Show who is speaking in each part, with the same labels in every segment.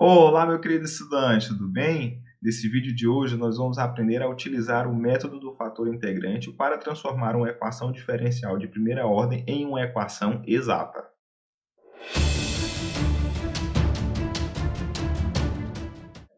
Speaker 1: Olá, meu querido estudante, tudo bem? Nesse vídeo de hoje, nós vamos aprender a utilizar o método do fator integrante para transformar uma equação diferencial de primeira ordem em uma equação exata.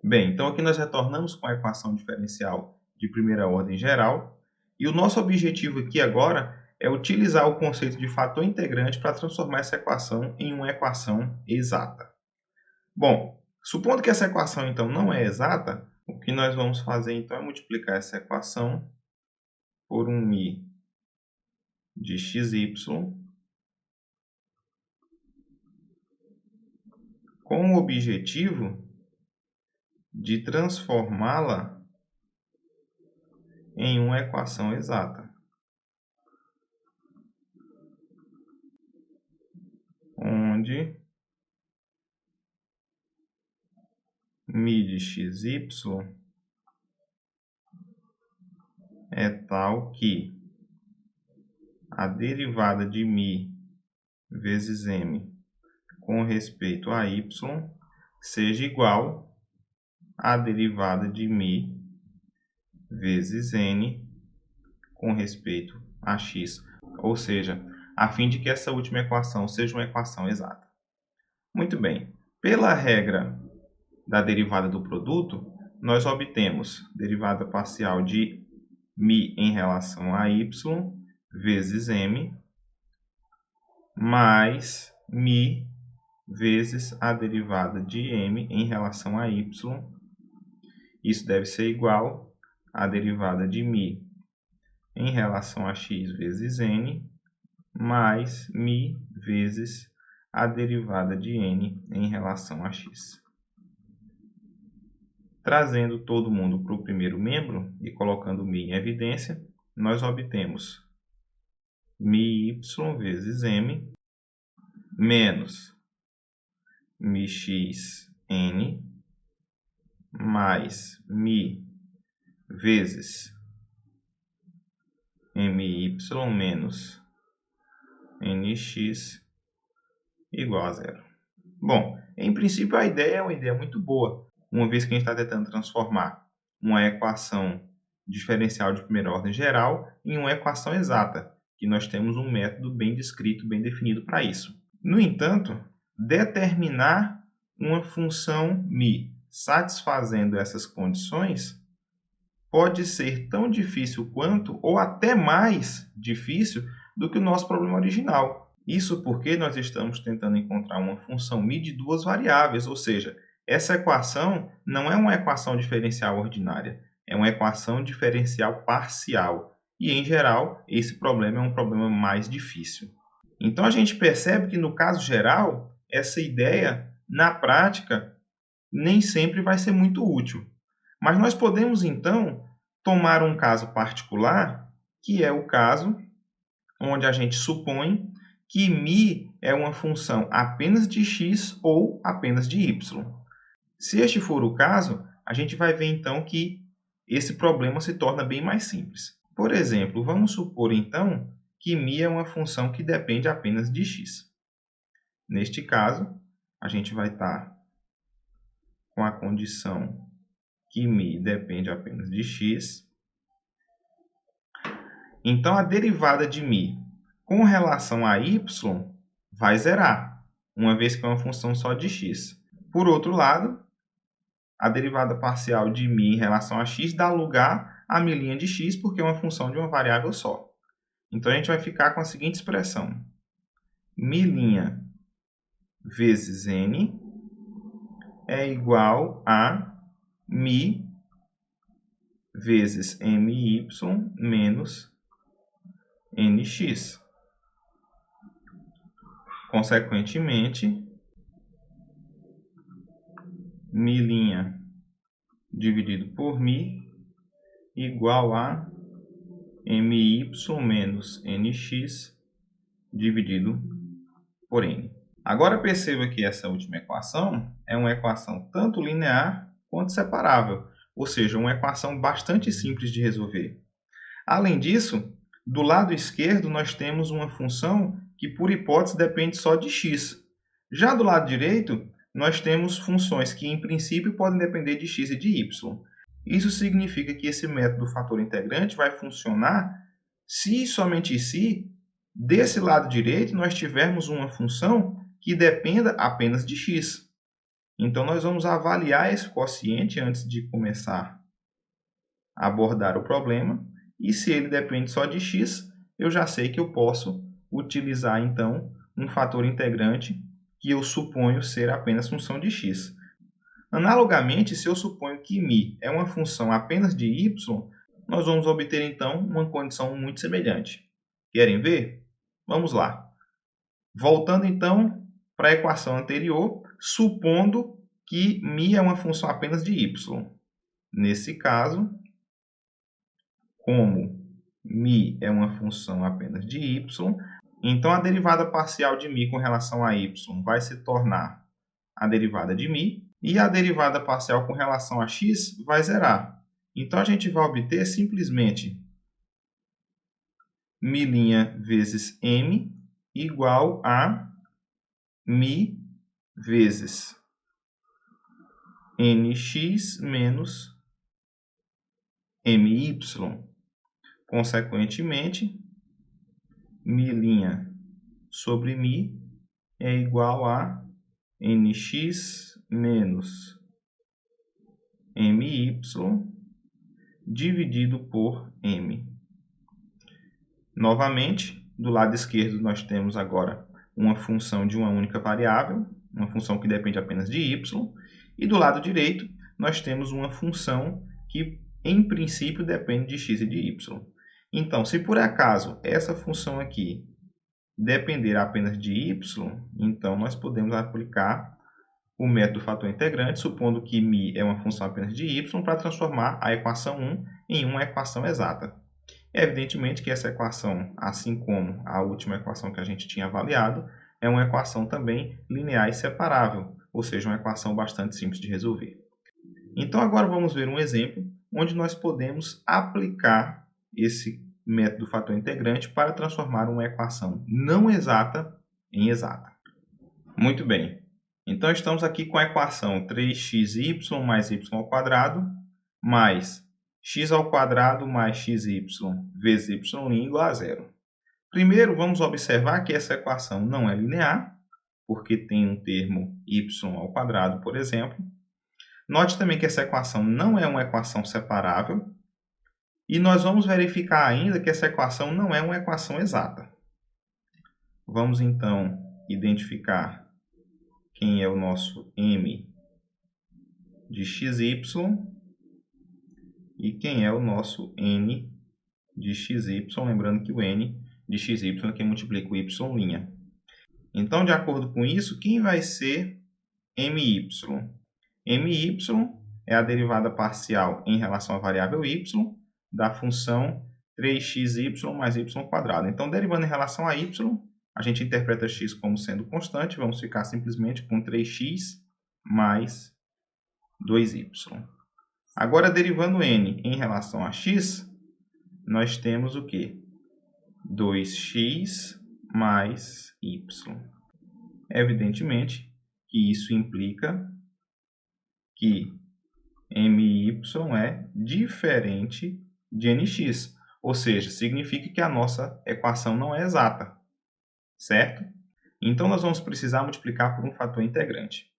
Speaker 1: Bem, então aqui nós retornamos com a equação diferencial de primeira ordem geral, e o nosso objetivo aqui agora é utilizar o conceito de fator integrante para transformar essa equação em uma equação exata. Bom, supondo que essa equação então não é exata, o que nós vamos fazer então é multiplicar essa equação por um μ de xy com o objetivo de transformá-la em uma equação exata, onde μ de xy é tal que a derivada de μ vezes m com respeito a y seja igual à derivada de μ vezes n com respeito a x, ou seja, a fim de que essa última equação seja uma equação exata. Muito bem, pela regra da derivada do produto, nós obtemos derivada parcial de μ em relação a y vezes m mais μ vezes a derivada de m em relação a y. Isso deve ser igual à derivada de μ em relação a x vezes n mais μ vezes a derivada de n em relação a x. Trazendo todo mundo para o primeiro membro e colocando μ em evidência, nós obtemos μy vezes m menos μxn mais μ vezes my menos nx igual a zero. Bom, em princípio a ideia é uma ideia muito boa, uma vez que a gente está tentando transformar uma equação diferencial de primeira ordem geral em uma equação exata, que nós temos um método bem descrito, bem definido para isso. No entanto, determinar uma função μ satisfazendo essas condições pode ser tão difícil quanto, ou até mais difícil, do que o nosso problema original. Isso porque nós estamos tentando encontrar uma função μ de duas variáveis, ou seja, essa equação não é uma equação diferencial ordinária, é uma equação diferencial parcial. E, em geral, esse problema é um problema mais difícil. Então, a gente percebe que, no caso geral, essa ideia, na prática, nem sempre vai ser muito útil. Mas nós podemos, então, tomar um caso particular, que é o caso onde a gente supõe que μ é uma função apenas de x ou apenas de y. Se este for o caso, a gente vai ver, então, que esse problema se torna bem mais simples. Por exemplo, vamos supor, então, que μ é uma função que depende apenas de x. Neste caso, a gente vai estar com a condição que μ depende apenas de x. Então, a derivada de μ com relação a y vai zerar, uma vez que é uma função só de x. Por outro lado, a derivada parcial de μ em relação a x dá lugar a μ' de x, porque é uma função de uma variável só. Então, a gente vai ficar com a seguinte expressão: μ' vezes n é igual a μ vezes my menos nx. Consequentemente, μ' dividido por μ igual a my menos nx dividido por n. Agora perceba que essa última equação é uma equação tanto linear quanto separável, ou seja, uma equação bastante simples de resolver. Além disso, do lado esquerdo nós temos uma função que, por hipótese, depende só de x. Já do lado direito, nós temos funções que, em princípio, podem depender de x e de y. Isso significa que esse método do fator integrante vai funcionar se e somente se, desse lado direito, nós tivermos uma função que dependa apenas de x. Então, nós vamos avaliar esse quociente antes de começar a abordar o problema. E se ele depende só de x, eu já sei que eu posso utilizar, então, um fator integrante que eu suponho ser apenas função de x. Analogamente, se eu suponho que μ é uma função apenas de y, nós vamos obter, então, uma condição muito semelhante. Querem ver? Vamos lá. Voltando, então, para a equação anterior, supondo que μ é uma função apenas de y. Nesse caso, como μ é uma função apenas de y, então a derivada parcial de μ com relação a y vai se tornar a derivada de μ, e a derivada parcial com relação a x vai zerar. Então, a gente vai obter simplesmente μ' vezes m igual a μ vezes nx menos my. Consequentemente, μ' sobre μ é igual a nx menos my dividido por m. Novamente, do lado esquerdo nós temos agora uma função de uma única variável, uma função que depende apenas de y, e do lado direito nós temos uma função que, em princípio, depende de x e de y. Então, se por acaso essa função aqui depender apenas de y, então nós podemos aplicar o método fator integrante, supondo que μ é uma função apenas de y, para transformar a equação 1 em uma equação exata. Evidentemente que essa equação, assim como a última equação que a gente tinha avaliado, é uma equação também linear e separável, ou seja, uma equação bastante simples de resolver. Então, agora vamos ver um exemplo onde nós podemos aplicar esse método fator integrante para transformar uma equação não exata em exata. Muito bem. Então, estamos aqui com a equação 3xy mais y² mais x² mais xy vezes y' igual a zero. Primeiro, vamos observar que essa equação não é linear, porque tem um termo y², por exemplo. Note também que essa equação não é uma equação separável. E nós vamos verificar ainda que essa equação não é uma equação exata. Vamos, então, identificar quem é o nosso m de xy e quem é o nosso n de xy, lembrando que o n de xy é quem multiplica o y'. Então, de acordo com isso, quem vai ser my? My é a derivada parcial em relação à variável y da função 3xy mais y². Então, derivando em relação a y, a gente interpreta x como sendo constante, vamos ficar simplesmente com 3x mais 2y. Agora, derivando n em relação a x, nós temos o quê? 2x mais y. Evidentemente que isso implica que my é diferente de nx, ou seja, significa que a nossa equação não é exata, certo? Então, nós vamos precisar multiplicar por um fator integrante.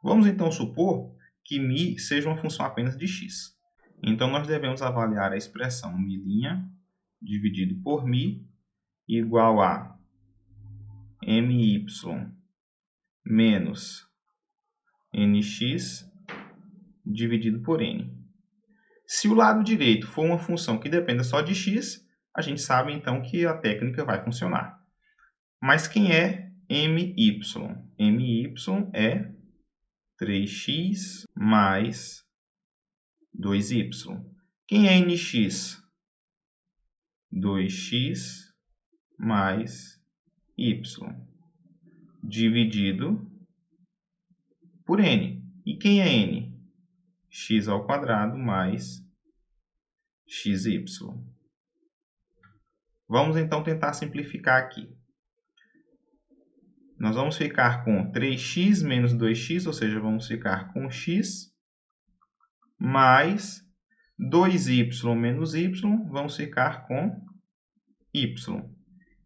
Speaker 1: Vamos, então, supor que μ seja uma função apenas de x. Então, nós devemos avaliar a expressão μ' dividido por μ igual a my menos nx dividido por n. Se o lado direito for uma função que dependa só de x, a gente sabe então que a técnica vai funcionar. Mas quem é my? My é 3x mais 2y. Quem é nx? 2x mais y dividido por n. E quem é n? x² mais xy. Vamos então tentar simplificar aqui. nós vamos ficar com 3x menos 2x, ou seja, vamos ficar com x, mais 2y menos y, vamos ficar com y.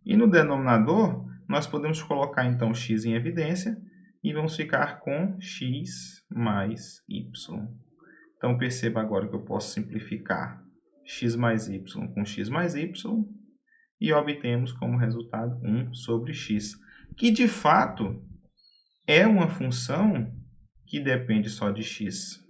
Speaker 1: E no denominador, nós podemos colocar então x em evidência e vamos ficar com x mais y. Então, perceba agora que eu posso simplificar x mais y com x mais y e obtemos como resultado 1 sobre x, que de fato é uma função que depende só de x.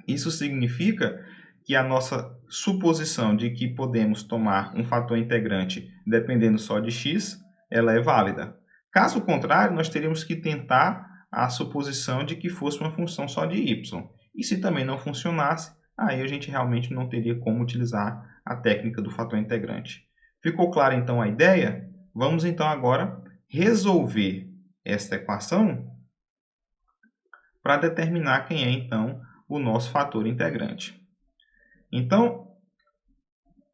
Speaker 1: Isso significa que a nossa suposição de que podemos tomar um fator integrante dependendo só de x, ela é válida. Caso contrário, nós teríamos que tentar a suposição de que fosse uma função só de y. E se também não funcionasse, aí a gente realmente não teria como utilizar a técnica do fator integrante. Ficou clara então a ideia? Vamos então agora resolver esta equação para determinar quem é então o nosso fator integrante. Então,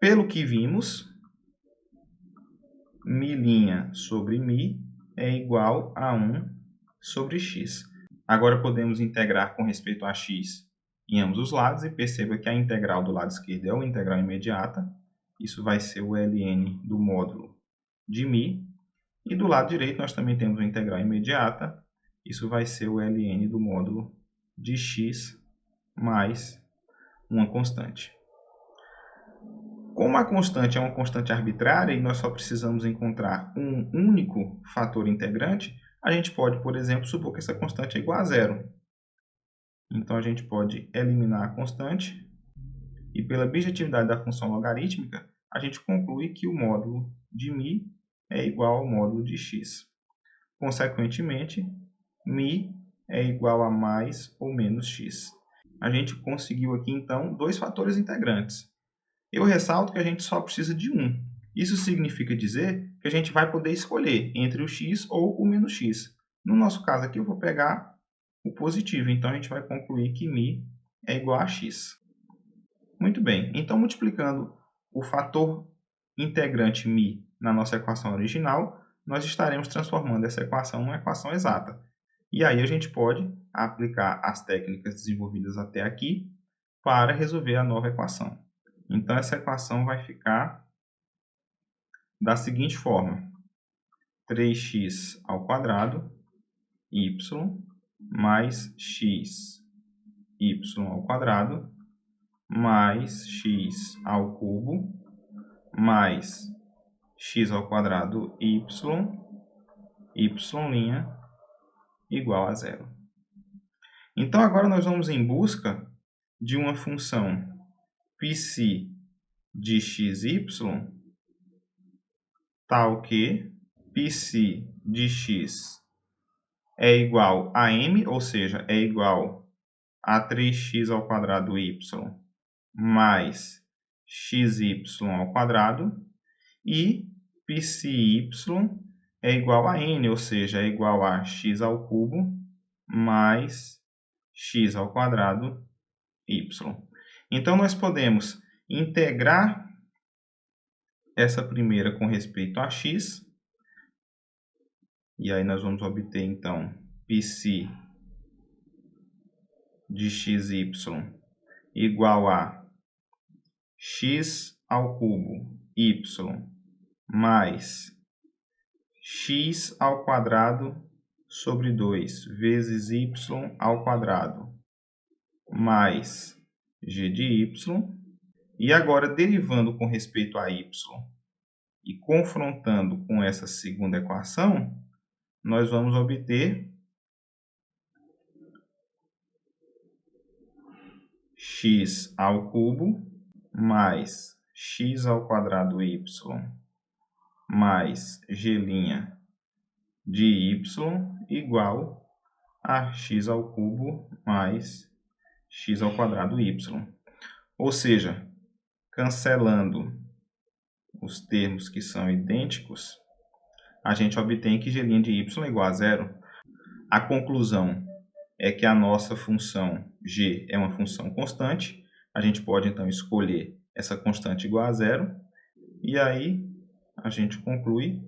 Speaker 1: pelo que vimos, μ' sobre μ é igual a 1 sobre x. Agora podemos integrar com respeito a x em ambos os lados e perceba que a integral do lado esquerdo é uma integral imediata. Isso vai ser o ln do módulo de μ. E do lado direito nós também temos uma integral imediata. Isso vai ser o ln do módulo de x mais uma constante. Como a constante é uma constante arbitrária e nós só precisamos encontrar um único fator integrante, a gente pode, por exemplo, supor que essa constante é igual a zero. Então, a gente pode eliminar a constante e, pela bijetividade da função logarítmica, a gente conclui que o módulo de μ é igual ao módulo de x. Consequentemente, μ é igual a mais ou menos x. A gente conseguiu aqui, então, dois fatores integrantes. Eu ressalto que a gente só precisa de um. Isso significa dizer que a gente vai poder escolher entre o x ou o menos x. No nosso caso aqui, eu vou pegar o positivo. Então, a gente vai concluir que μ é igual a x. Muito bem. Então, multiplicando o fator integrante μ na nossa equação original, nós estaremos transformando essa equação numa equação exata. E aí a gente pode aplicar as técnicas desenvolvidas até aqui para resolver a nova equação. Então, essa equação vai ficar da seguinte forma: 3x ao quadrado y mais x y ao quadrado mais x ao cubo mais x ao quadrado y igual a zero. Então, agora nós vamos em busca de uma função psi de xy tal que psi de x é igual a m, ou seja, é igual a 3x ao quadrado y mais xy ao quadrado, e psi y é igual a n, ou seja, é igual a x ao cubo mais x ao quadrado y. Então, nós podemos integrar essa primeira com respeito a x. E aí nós vamos obter, então, psi de xy igual a x ao cubo y mais x ao quadrado sobre 2 vezes y ao quadrado mais g de y. E agora, derivando com respeito a y e confrontando com essa segunda equação, nós vamos obter x ao cubo mais x ao quadrado y mais g' de y igual a x ao cubo mais x ao quadrado y. Ou seja, cancelando os termos que são idênticos, a gente obtém que g' de y é igual a zero. A conclusão é que a nossa função g é uma função constante. A gente pode, então, escolher essa constante igual a zero. E aí, a gente conclui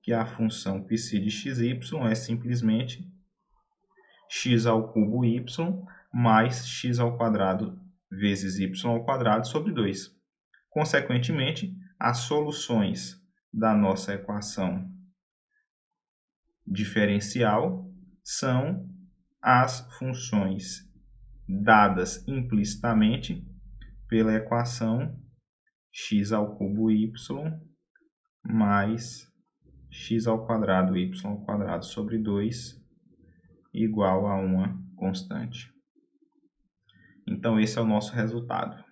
Speaker 1: que a função psi de xy é simplesmente x ao cubo y mais x ao quadrado vezes y ao quadrado sobre 2. Consequentemente, as soluções da nossa equação diferencial são as funções dadas implicitamente pela equação x ao cubo y mais x ao quadrado y ao quadrado sobre 2 igual a uma constante. Então, esse é o nosso resultado.